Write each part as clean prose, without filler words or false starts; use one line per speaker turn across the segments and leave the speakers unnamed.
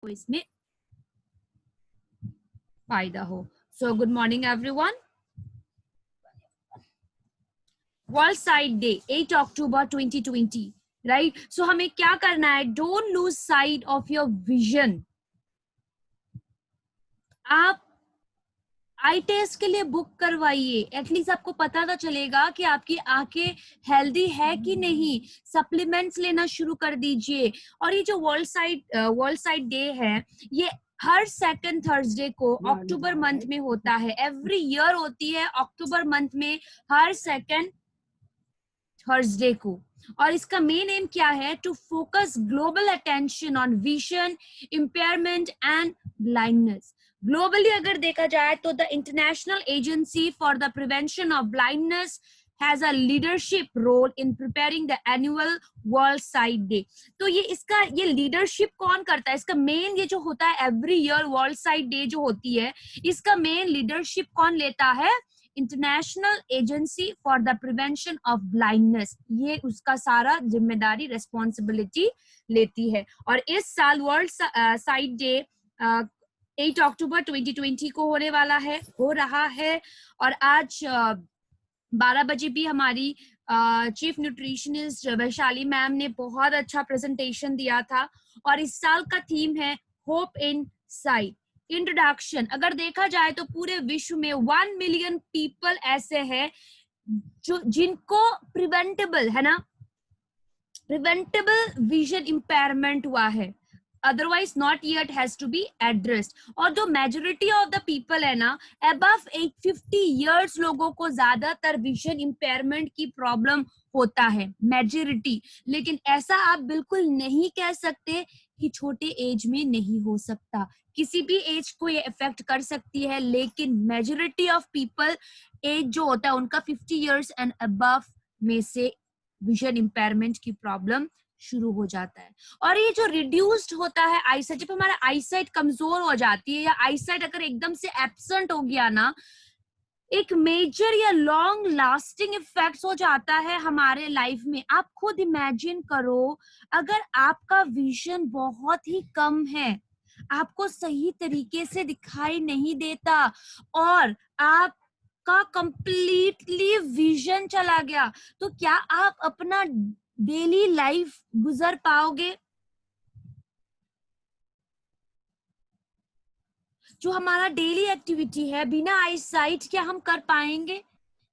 को इसमें फायदा हो। So good morning everyone. World site day 8 अक्टूबर 2020, राइट। सो हमें क्या करना है, don't lose sight of your vision. आप आई टेस्ट के लिए बुक करवाइए, एटलीस्ट आपको पता तो चलेगा कि आपकी आंखें हेल्दी है कि नहीं। सप्लीमेंट्स लेना शुरू कर दीजिए। और ये जो वर्ल्ड साइट डे है, ये हर सेकंड थर्सडे को अक्टूबर मंथ में होता है। एवरी ईयर होती है अक्टूबर मंथ में, हर सेकंड थर्सडे को। और इसका मेन एम क्या है, to focus global attention on vision impairment and blindness. Globally अगर देखा जाए तो the international agency for the prevention of blindness has a leadership role in preparing the annual World Sight Day। तो ये leadership कौन करता है, इसका मेन ये जो होता है every year world site day जो होती है, इसका मेन लीडरशिप कौन लेता है, international agency for the prevention of blindness. ये उसका सारा जिम्मेदारी रेस्पॉन्सिबिलिटी लेती है। और इस साल वर्ल्ड साइट डे 8 अक्टूबर 2020 को हो रहा है। और आज 12 बजे भी हमारी चीफ न्यूट्रिशनिस्ट वैशाली मैम ने बहुत अच्छा प्रेजेंटेशन दिया था। और इस साल का थीम है होप इन साइट। इंट्रोडक्शन अगर देखा जाए तो पूरे विश्व में 1 मिलियन पीपल ऐसे हैं जो जिनको प्रिवेंटेबल है ना, प्रिवेंटेबल विजन इम्पेयरमेंट हुआ है, otherwise not yet has to be addressed। और जो मेजोरिटी ऑफ द पीपल है ना, above 850 years लोगों को ज्यादातर विजन इम्पेयरमेंट की प्रॉब्लम होता है, मेजोरिटी। लेकिन ऐसा आप बिल्कुल नहीं कह सकते कि छोटे एज में नहीं हो सकता, किसी भी एज को ये इफेक्ट कर सकती है। लेकिन मेजोरिटी ऑफ पीपल एज जो होता है उनका 50 years एंड अबव में से विजन इम्पेयरमेंट की प्रॉब्लम शुरू हो जाता है। और ये जो रिड्यूस्ड होता है आईसाइट, जब हमारा आईसाइट कमजोर हो जाती है या आईसाइट अगर एकदम से एब्सेंट हो गया ना, एक मेजर या लॉन्ग लास्टिंग इफेक्ट्स हो जाता है हमारे लाइफ में। आप खुद इमेजिन करो, अगर आपका विजन बहुत ही कम है, आपको सही तरीके से दिखाई नहीं देता और आपका कंप्लीटली विजन चला गया, तो क्या आप अपना डेली लाइफ गुजर पाओगे? जो हमारा डेली एक्टिविटी है बिना आई साइट क्या हम कर पाएंगे?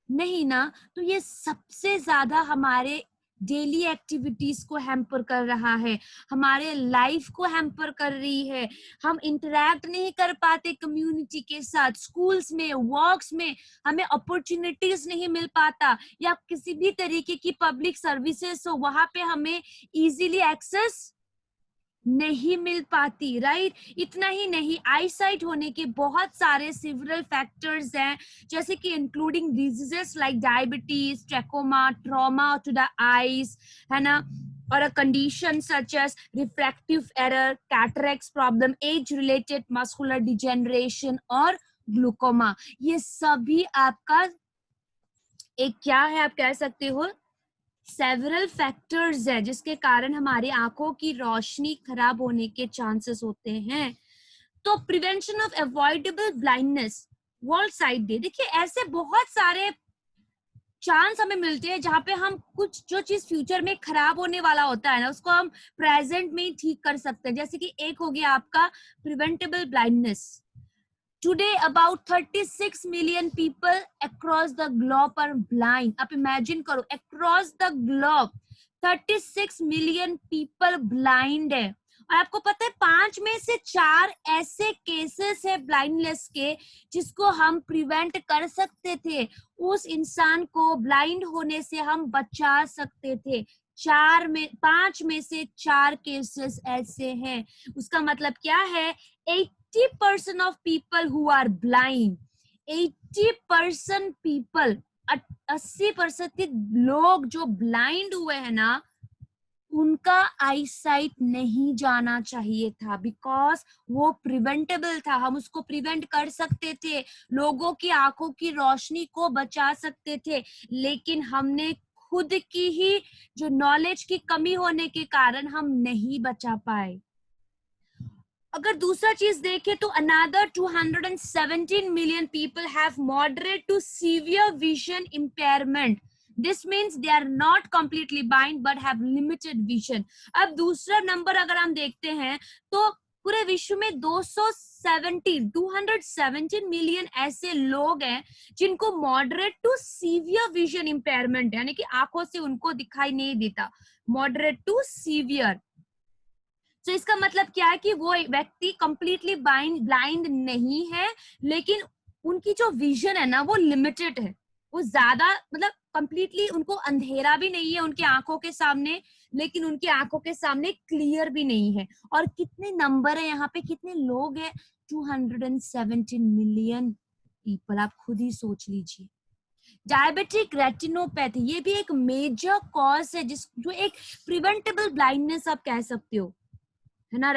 नहीं ना। तो ये सबसे ज्यादा हमारे डेली एक्टिविटीज को हैम्पर कर रहा है, हमारे लाइफ को हैम्पर कर रही है। हम इंटरेक्ट नहीं कर पाते कम्युनिटी के साथ, स्कूल्स में, वर्क्स में हमें अपॉर्चुनिटीज नहीं मिल पाता, या किसी भी तरीके की पब्लिक सर्विसेज हो वहां पे हमें इजीली एक्सेस नहीं मिल पाती, राइट। इतना ही नहीं, आईसाइट होने के बहुत सारे सिवरल फैक्टर्स हैं, जैसे कि including diseases like diabetes, trachoma, trauma to the eyes, है ना, और a condition such as refractive error, cataracts problem, age related muscular degeneration और ग्लूकोमा। ये सभी आपका एक क्या है, आप कह सकते हो सेवरल फैक्टर्स है जिसके कारण हमारी आंखों की रोशनी खराब होने के चांसेस होते हैं। तो prevention of avoidable blindness world site day, देखिए ऐसे बहुत सारे चांस हमें मिलते हैं जहां पे हम कुछ जो चीज फ्यूचर में खराब होने वाला होता है ना, उसको हम प्रेजेंट में ही ठीक कर सकते हैं। जैसे कि एक हो गया आपका preventable blindness. Today, about 36 million people across the globe are blind. आप imagine करो, across the globe 36 million people blind है। और आपको पता है 5 में से 4 ऐसे केसेस है ब्लाइंडनेस के जिसको हम प्रिवेंट कर सकते थे, उस इंसान को ब्लाइंड होने से हम बचा सकते थे। 5 में से 4 केसेस ऐसे हैं। उसका मतलब क्या है, 80% of people who are blind, 80% people, 80% लोग जो ब्लाइंड हुए हैं ना, उनका आई साइट नहीं जाना चाहिए था, बिकॉज वो प्रिवेंटेबल था, हम उसको प्रिवेंट कर सकते थे, लोगों की आंखों की रोशनी को बचा सकते थे। लेकिन हमने खुद की ही जो नॉलेज की कमी होने के कारण हम नहीं बचा पाए। अगर दूसरा चीज देखें तो another 217 million people have moderate to severe vision impairment. This means they are not completely blind but have limited vision. अब दूसरा नंबर अगर हम देखते हैं तो पूरे विश्व में 217 मिलियन ऐसे लोग हैं जिनको moderate to severe vision impairment है, यानी कि आंखों से उनको दिखाई नहीं देता. Moderate to severe. तो इसका मतलब क्या है कि वो व्यक्ति कंप्लीटली ब्लाइंड नहीं है, लेकिन उनकी जो विजन है ना वो लिमिटेड है. वो ज्यादा मतलब कंप्लीटली उनको अंधेरा भी नहीं है उनकी आंखों के सामने, लेकिन उनकी आंखों के सामने क्लियर भी नहीं है. और कितने नंबर है यहाँ पे, कितने लोग हैं? 217 मिलियन पीपल. आप खुद ही सोच लीजिए. डायबिटिक रेटिनोपैथी ये भी एक मेजर कॉज है जो एक प्रिवेंटेबल ब्लाइंडनेस आप कह सकते हो, है ना.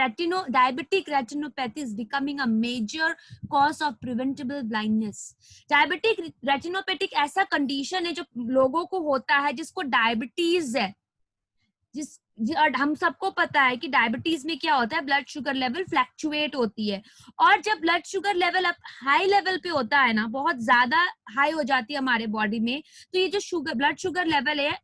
Diabetic retinopathy is becoming a major cause of preventable blindness. Diabetic retinopathic ऐसा कंडीशन है जो लोगों को होता है जिसको डायबिटीज है. और हम सबको पता है कि डायबिटीज में क्या होता है, ब्लड शुगर लेवल फ्लक्चुएट होती है. और जब ब्लड शुगर लेवल अब हाई लेवल पे होता है ना, बहुत ज्यादा हाई हो जाती है हमारे बॉडी में, तो ये जो ब्लड शुगर लेवल है,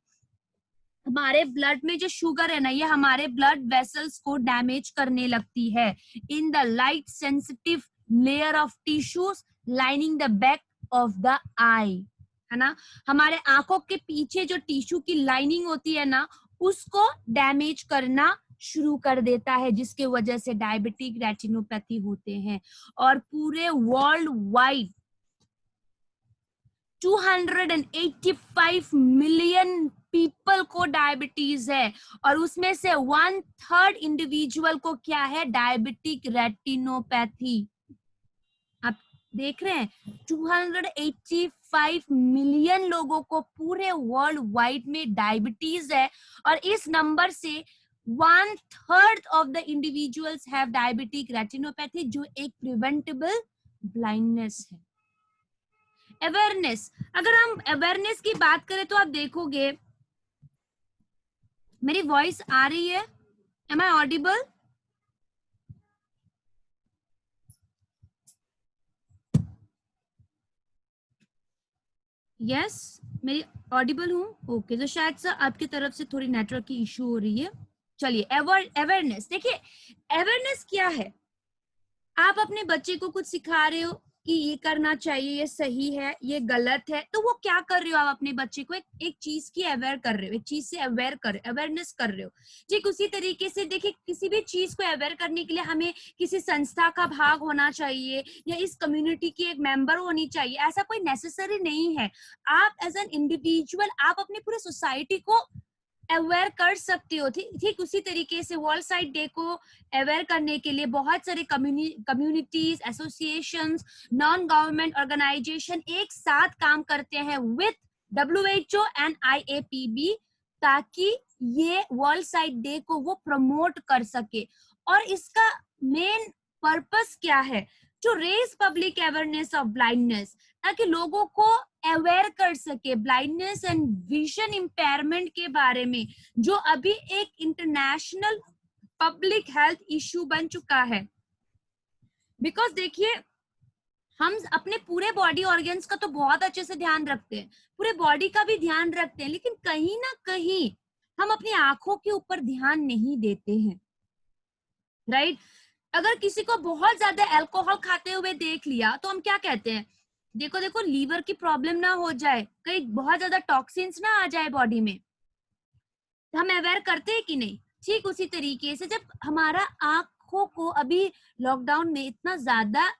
हमारे ब्लड में जो शुगर है ना, ये हमारे ब्लड वेसल्स को डैमेज करने लगती है. In the light sensitive layer of tissues lining the back of the eye, है ना. हमारे आंखों के पीछे जो टिश्यू की लाइनिंग होती है ना, उसको डैमेज करना शुरू कर देता है, जिसके वजह से डायबिटिक रेटिनोपैथी होते हैं. और पूरे वर्ल्ड वाइड 285 मिलियन पीपल को डायबिटीज है, और उसमें से 1/3 इंडिविजुअल को क्या है, डायबिटिक रेटिनोपैथी. आप देख रहे हैं 285 मिलियन लोगों को पूरे वर्ल्ड वाइड में डायबिटीज है, और इस नंबर से 1/3 of the individuals have diabetic retinopathy, जो एक प्रिवेंटेबल ब्लाइंडनेस है. अवेयरनेस, अगर हम अवेयरनेस की बात करें तो आप देखोगे, मेरी वॉइस आ रही है? Am I audible? यस, मेरी ऑडिबल हूँ? ओके, तो शायद सर आपकी तरफ से थोड़ी नेटवर्क की इश्यू हो रही है. चलिए, अवेयरनेस देखिए, अवेयरनेस क्या है. आप अपने बच्चे को कुछ सिखा रहे हो कि ये करना चाहिए, ये सही है, ये गलत है, तो वो क्या कर रहे हो, आप अपने बच्चे को एक चीज की अवेयर कर रहे हो, एक चीज से अवेयरनेस कर रहे हो. ठीक उसी तरीके से देखिए, किसी भी चीज को अवेयर करने के लिए हमें किसी संस्था का भाग होना चाहिए या इस कम्युनिटी की एक मेंबर होनी चाहिए, ऐसा कोई नेसेसरी नहीं है. आप एज एन इंडिविजुअल आप अपनी पूरी सोसाइटी को अवेयर कर सकते हो. ठीक उसी तरीके से वर्ल्ड साइड डे को अवेयर करने के लिए बहुत सारे communities, associations, non government organisation एक साथ काम करते हैं विद WHO एंड IAPB, ताकि ये वर्ल्ड साइड डे को वो प्रमोट कर सके. और इसका मेन पर्पस क्या है, to raise public awareness of blindness, ताकि लोगों को अवेयर कर सके ब्लाइंडनेस एंड विजन इम्पेयरमेंट के बारे में, जो अभी एक इंटरनेशनल पब्लिक हेल्थ इश्यू बन चुका है. बिकॉज देखिए, हम अपने पूरे बॉडी ऑर्गन्स का तो बहुत अच्छे से ध्यान रखते हैं, पूरे बॉडी का भी ध्यान रखते हैं, लेकिन कहीं ना कहीं हम अपनी आंखों के ऊपर ध्यान नहीं देते हैं. राइट? अगर किसी को बहुत ज्यादा अल्कोहल खाते हुए देख लिया तो हम क्या कहते हैं, देखो देखो लीवर की प्रॉब्लम ना हो जाए, कहीं बहुत ज्यादा टॉक्सिन्स ना आ जाए बॉडी में. हम अवेयर करते हैं कि नहीं? ठीक उसी तरीके से जब हमारा आंखों को अभी लॉकडाउन में इतना ज्यादा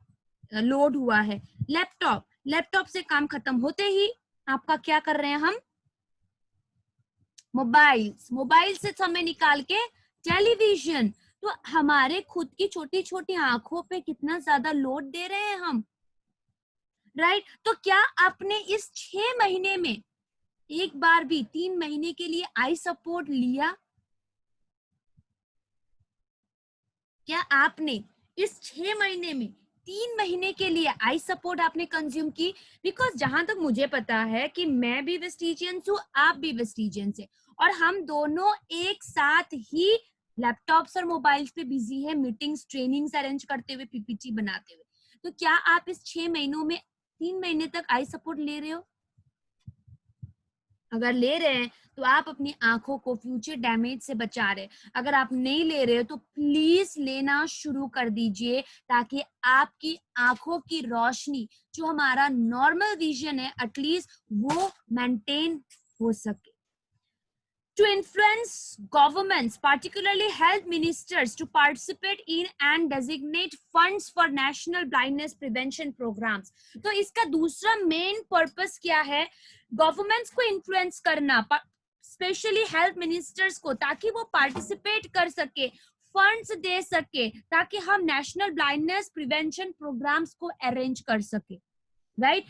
लोड हुआ है, लैपटॉप से काम खत्म होते ही आपका क्या कर रहे हैं हम, मोबाइल से समय निकाल के टेलीविजन. तो हमारे खुद की छोटी छोटी आंखों पे कितना ज्यादा लोड दे रहे हैं हम. राइट? तो क्या आपने इस 6 महीने में एक बार भी 3 महीने के लिए आई सपोर्ट लिया? क्या आपने इस 6 महीने में 3 महीने के लिए आई सपोर्ट आपने कंज्यूम की? बिकॉज जहां तक मुझे पता है कि मैं भी वेस्टिजियंस हूँ, आप भी वेस्टिजियंस है, और हम दोनों एक साथ ही लैपटॉप्स और मोबाइल्स पे बिजी है, मीटिंग्स, ट्रेनिंग्स अरेंज करते हुए, पीपीटी बनाते हुए। तो क्या आप इस 6 महीनों में 3 महीने तक आई सपोर्ट ले रहे हो? अगर ले रहे हैं तो आप अपनी आंखों को फ्यूचर डैमेज से बचा रहे हैं। अगर आप नहीं ले रहे हो तो प्लीज लेना शुरू कर दीजिए, ताकि आपकी आंखों की रोशनी, जो हमारा नॉर्मल विजन है, एटलीस्ट वो मेंटेन हो सके। To influence governments, particularly health ministers, to participate in and designate funds for national blindness prevention programs. तो इसका दूसरा मेन पर्पस क्या है? गवर्नमेंट्स को इन्फ्लुएंस करना, स्पेशली हेल्थ मिनिस्टर्स को, ताकि वो पार्टिसिपेट कर सके, फंड्स दे सके, ताकि हम नेशनल ब्लाइंडनेस प्रिवेंशन प्रोग्राम्स को अरेंज कर सके। राइट?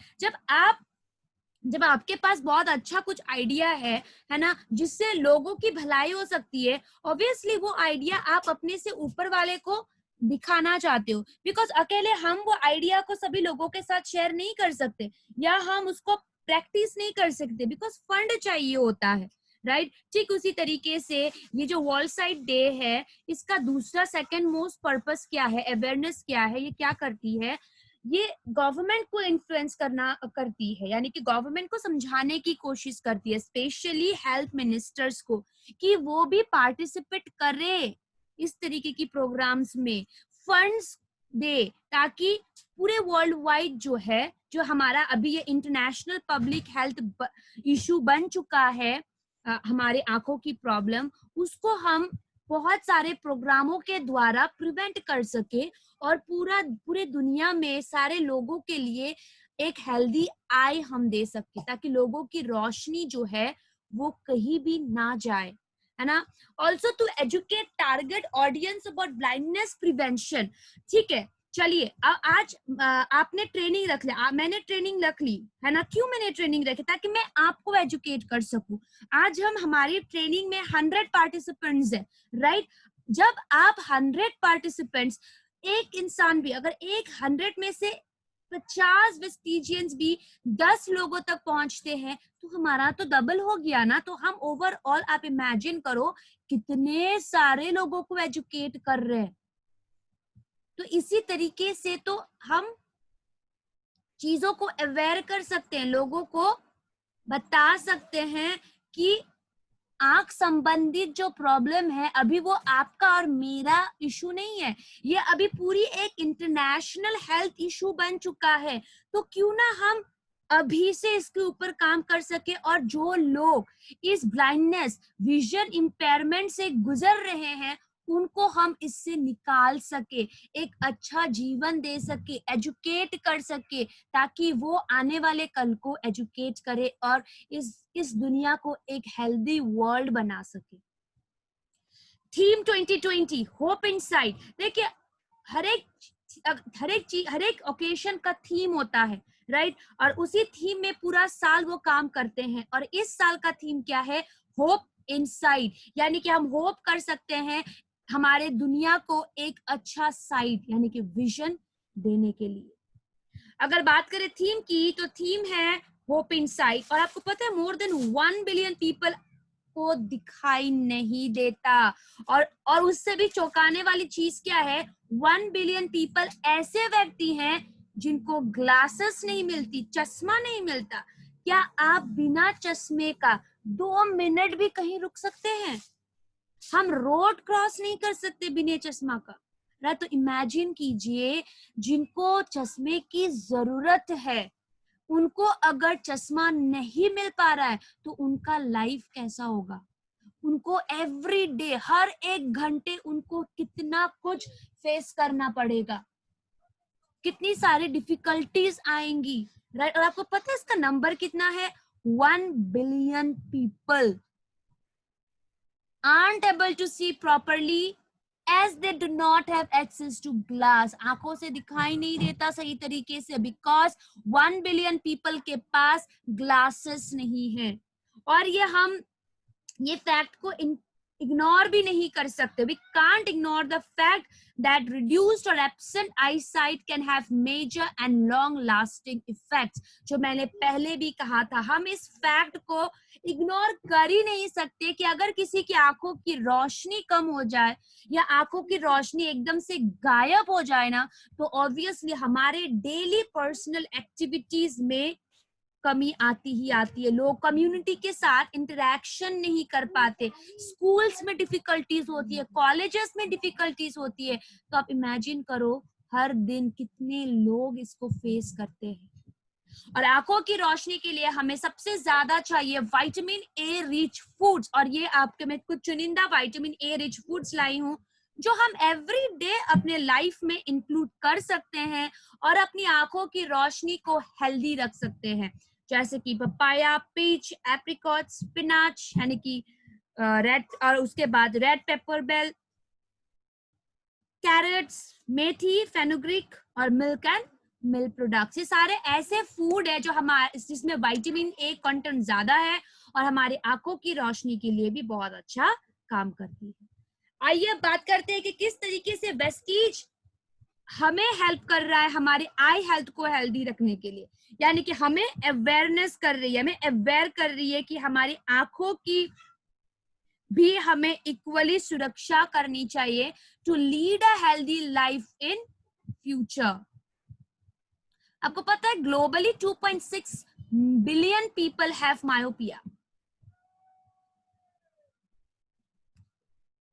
जब आपके पास बहुत अच्छा कुछ आइडिया है ना, जिससे लोगों की भलाई हो सकती है, ऑब्वियसली वो आइडिया आप अपने से ऊपर वाले को दिखाना चाहते हो, बिकॉज अकेले हम वो आइडिया को सभी लोगों के साथ शेयर नहीं कर सकते, या हम उसको प्रैक्टिस नहीं कर सकते, बिकॉज फंड चाहिए होता है। राइट? ठीक उसी तरीके से ये जो वर्ल्ड साइड डे है, इसका दूसरा सेकंड मोस्ट पर्पस क्या है, अवेयरनेस क्या है, ये क्या करती है? ये गवर्नमेंट को इन्फ्लुएंस करती है, यानी कि गवर्नमेंट को समझाने की कोशिश करती है, स्पेशली हेल्थ मिनिस्टर्स को, कि वो भी पार्टिसिपेट करे इस तरीके की प्रोग्राम्स में, फंड्स दे, ताकि पूरे वर्ल्ड वाइड जो है, जो हमारा अभी ये इंटरनेशनल पब्लिक हेल्थ इशू बन चुका है, हमारे आंखों की प्रॉब्लम, उसको हम बहुत सारे प्रोग्रामों के द्वारा प्रिवेंट कर सके, और पूरे दुनिया में सारे लोगों के लिए एक हेल्दी आई हम दे सके, ताकि लोगों की रोशनी जो है वो कहीं भी ना जाए, है ना। Also to educate target audience about blindness prevention. ठीक है, चलिए आज आपने ट्रेनिंग रख लिया, मैंने ट्रेनिंग रख ली है ना। क्यों मैंने ट्रेनिंग रखी? ताकि मैं आपको एजुकेट कर सकूं। आज हमारी ट्रेनिंग में 100 पार्टिसिपेंट्स है, राइट। जब आप 100 पार्टिसिपेंट्स, एक इंसान भी अगर 100 में से 50 वेस्टिजियंस भी 10 लोगों तक पहुंचते हैं, तो हमारा तो डबल हो गया ना। तो हम ओवरऑल आप इमेजिन करो कितने सारे लोगों को एजुकेट कर रहे हैं। तो इसी तरीके से तो हम चीजों को अवेयर कर सकते हैं, लोगों को बता सकते हैं कि आंख संबंधित जो प्रॉब्लम है, अभी वो आपका और मेरा इशू नहीं है, ये अभी पूरी एक इंटरनेशनल हेल्थ इशू बन चुका है। तो क्यों ना हम अभी से इसके ऊपर काम कर सके, और जो लोग इस ब्लाइंडनेस, विजन इम्पेयरमेंट से गुजर रहे हैं, उनको हम इससे निकाल सके, एक अच्छा जीवन दे सके, एजुकेट कर सके, ताकि वो आने वाले कल को एजुकेट करे और इस दुनिया को एक हेल्दी वर्ल्ड बना सके। Theme 2020 hope inside. देखिए, हर एक ओकेशन का थीम होता है, राइट। और उसी थीम में पूरा साल वो काम करते हैं, और इस साल का थीम क्या है? होप इनसाइड, यानी कि हम होप कर सकते हैं हमारे दुनिया को एक अच्छा साइड, यानी कि विजन देने के लिए। अगर बात करें थीम की, तो थीम है होप इनसाइड। और आपको पता है, मोर देन 1 बिलियन पीपल को दिखाई नहीं देता, और उससे भी चौंकाने वाली चीज क्या है, 1 बिलियन पीपल ऐसे व्यक्ति हैं जिनको ग्लासेस नहीं मिलती, चश्मा नहीं मिलता। क्या आप बिना चश्मे का 2 मिनट भी कहीं रुक सकते हैं? हम रोड क्रॉस नहीं कर सकते बिना चश्मा का, राइट। तो इमेजिन कीजिए, जिनको चश्मे की जरूरत है, उनको अगर चश्मा नहीं मिल पा रहा है, तो उनका लाइफ कैसा होगा? उनको एवरी डे, हर एक घंटे उनको कितना कुछ फेस करना पड़ेगा, कितनी सारी डिफिकल्टीज आएंगी, राइट। और आपको पता है इसका नंबर कितना है? 1 billion people aren't able to see properly as they do not have access to glass. आंखों से दिखाई नहीं देता सही तरीके से, because 1 बिलियन पीपल के पास ग्लासेस नहीं है। और ये फैक्ट को इग्नोर भी नहीं कर सकते. We can't ignore the fact that reduced or absent eyesight can have major and long lasting effects. जो मैंने पहले भी कहा था, हम इस फैक्ट को इग्नोर कर ही नहीं सकते कि अगर किसी की आंखों की रोशनी कम हो जाए या आंखों की रोशनी एकदम से गायब हो जाए ना, तो ऑब्वियसली हमारे डेली पर्सनल एक्टिविटीज में कमी आती ही आती है. लोग कम्युनिटी के साथ इंटरेक्शन नहीं कर पाते, स्कूल्स में डिफिकल्टीज होती है, कॉलेजेस में डिफिकल्टीज होती है. तो आप इमेजिन करो हर दिन कितने लोग इसको फेस करते हैं. और आंखों की रोशनी के लिए हमें सबसे ज्यादा चाहिए विटामिन ए रिच फूड्स. और ये आपके मैं कुछ चुनिंदा विटामिन ए रिच फूड्स लाई हूँ जो हम एवरी डे अपने लाइफ में इंक्लूड कर सकते हैं और अपनी आंखों की रोशनी को हेल्दी रख सकते हैं. जैसे कि पपाया, पीच, एप्रिकॉट, स्पिनाच यानी कि रेड, और उसके बाद रेड पेपर बेल, कैरेट्स, मेथी, फेनुग्रीक और मिल्क एंड मिल्क प्रोडक्ट्स. ये सारे ऐसे फूड है जो हमारे जिसमें विटामिन ए कंटेंट ज्यादा है और हमारी आंखों की रोशनी के लिए भी बहुत अच्छा काम करती है. आइए अब बात करते हैं कि किस तरीके से वेस्टीज हमें हेल्प कर रहा है हमारे आई हेल्थ को हेल्दी रखने के लिए. यानी कि हमें अवेयरनेस कर रही है, हमें अवेयर कर रही है कि हमारी आंखों की भी हमें इक्वली सुरक्षा करनी चाहिए to lead a healthy life in future. आपको पता है globally 2.6 billion people have myopia,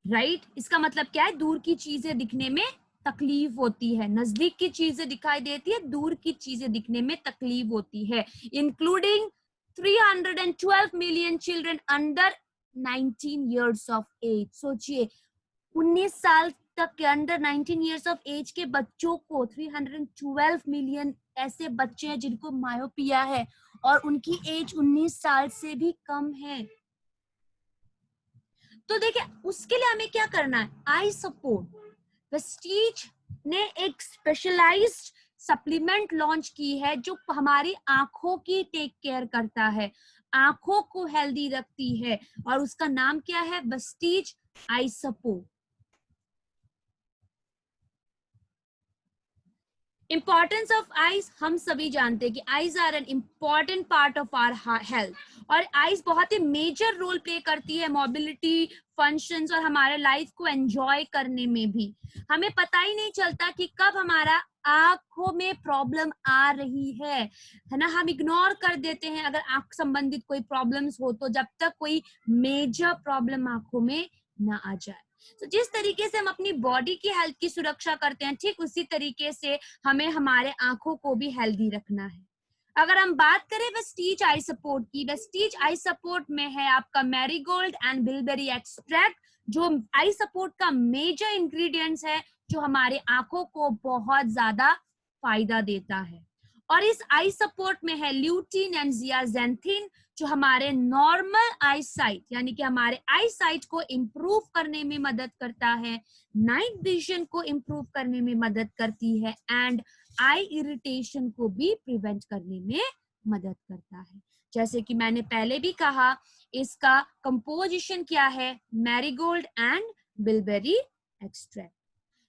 right? इसका मतलब क्या है? दूर की चीजें दिखने में तकलीफ होती है, नजदीक की चीजें दिखाई देती है, दूर की चीजें दिखने में तकलीफ होती है. Including 312 million children under 19 years of age. सोचिए 19 साल तक के अंडर 19 years of age के बच्चों को 312 मिलियन ऐसे बच्चे हैं जिनको मायोपिया है और उनकी एज 19 साल से भी कम है. तो देखिए उसके लिए हमें क्या करना है? I support. वेस्टीज ने एक स्पेशलाइज्ड सप्लीमेंट लॉन्च की है जो हमारी आंखों की टेक केयर करता है, आंखों को हेल्दी रखती है और उसका नाम क्या है? Vestige eye support. Importance of eyes हम सभी जानते हैं कि eyes are an important part of our health और आईज बहुत ही मेजर रोल प्ले करती है मोबिलिटी, फंक्शंस और हमारे लाइफ को एंजॉय करने में भी. हमें पता ही नहीं चलता कि कब हमारा आंखों में प्रॉब्लम आ रही है ना. हम इग्नोर कर देते हैं अगर आंख संबंधित कोई प्रॉब्लम्स हो तो, जब तक कोई मेजर प्रॉब्लम आंखों में ना आ जाए. तो जिस तरीके से हम अपनी बॉडी की हेल्थ की सुरक्षा करते हैं, ठीक उसी तरीके से हमें हमारे आंखों को भी हेल्दी रखना है. अगर हम बात करें वेस्टीज आई सपोर्ट की, वेस्टीज आई सपोर्ट में है आपका मैरीगोल्ड एंड बिलबेरी एक्सट्रैक्ट जो आई सपोर्ट का मेजर इंग्रेडिएंट्स है जो हमारे आंखों को बहुत ज्यादा फायदा देता है. और इस आई सपोर्ट में है ल्यूटीन एंड जियाजेंथिन जो हमारे नॉर्मल आई साइट यानी कि हमारे आई साइट को इम्प्रूव करने में मदद करता है, नाइट विजन को इम्प्रूव करने में मदद करती है एंड आई इरिटेशन को भी प्रिवेंट करने में मदद करता है. जैसे कि मैंने पहले भी कहा इसका कंपोजिशन क्या है? Marigold and bilberry extract.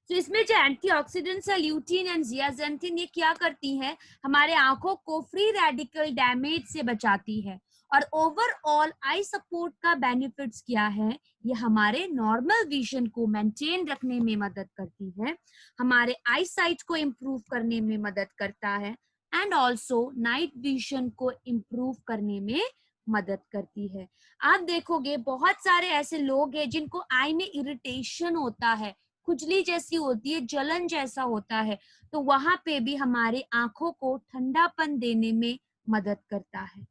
तो इसमें जो एंटीऑक्सीडेंट्स है ल्यूटीन एंड जियाजेंथिन, ये क्या करती हैं? हमारे आंखों को फ्री रेडिकल डैमेज से बचाती है. और ओवरऑल आई सपोर्ट का बेनिफिट्स क्या है? ये हमारे नॉर्मल विजन को मेंटेन रखने में मदद करती है, हमारे आई साइट को इम्प्रूव करने में मदद करता है एंड ऑल्सो नाइट विजन को इम्प्रूव करने में मदद करती है. आप देखोगे बहुत सारे ऐसे लोग हैं जिनको आई में इरिटेशन होता है, खुजली जैसी होती है, जलन जैसा होता है, तो वहां पे भी हमारे आंखों को ठंडापन देने में मदद करता है.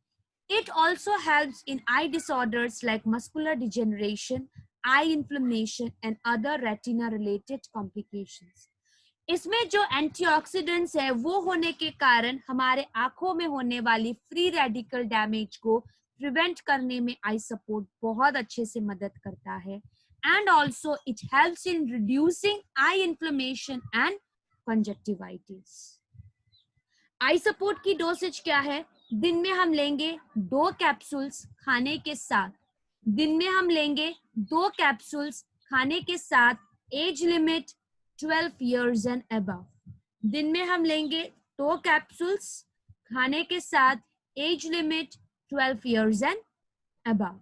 It also helps in eye disorders like macular degeneration, eye inflammation and other retina related complications. इसमें जो एंटीऑक्सीडेंट्स है वो होने के कारण हमारे आंखों में होने वाली फ्री रेडिकल डैमेज को प्रिवेंट करने में आई सपोर्ट बहुत अच्छे से मदद करता है and also it helps in reducing eye inflammation and conjunctivitis. I support की डोसेज क्या है? दिन में हम लेंगे 2 कैप्सूल्स खाने के साथ दिन में हम लेंगे 2 कैप्सूल्स खाने के साथ, age limit 12 years and above। दिन में हम लेंगे 2 कैप्सूल्स खाने के साथ, age limit 12 years and above।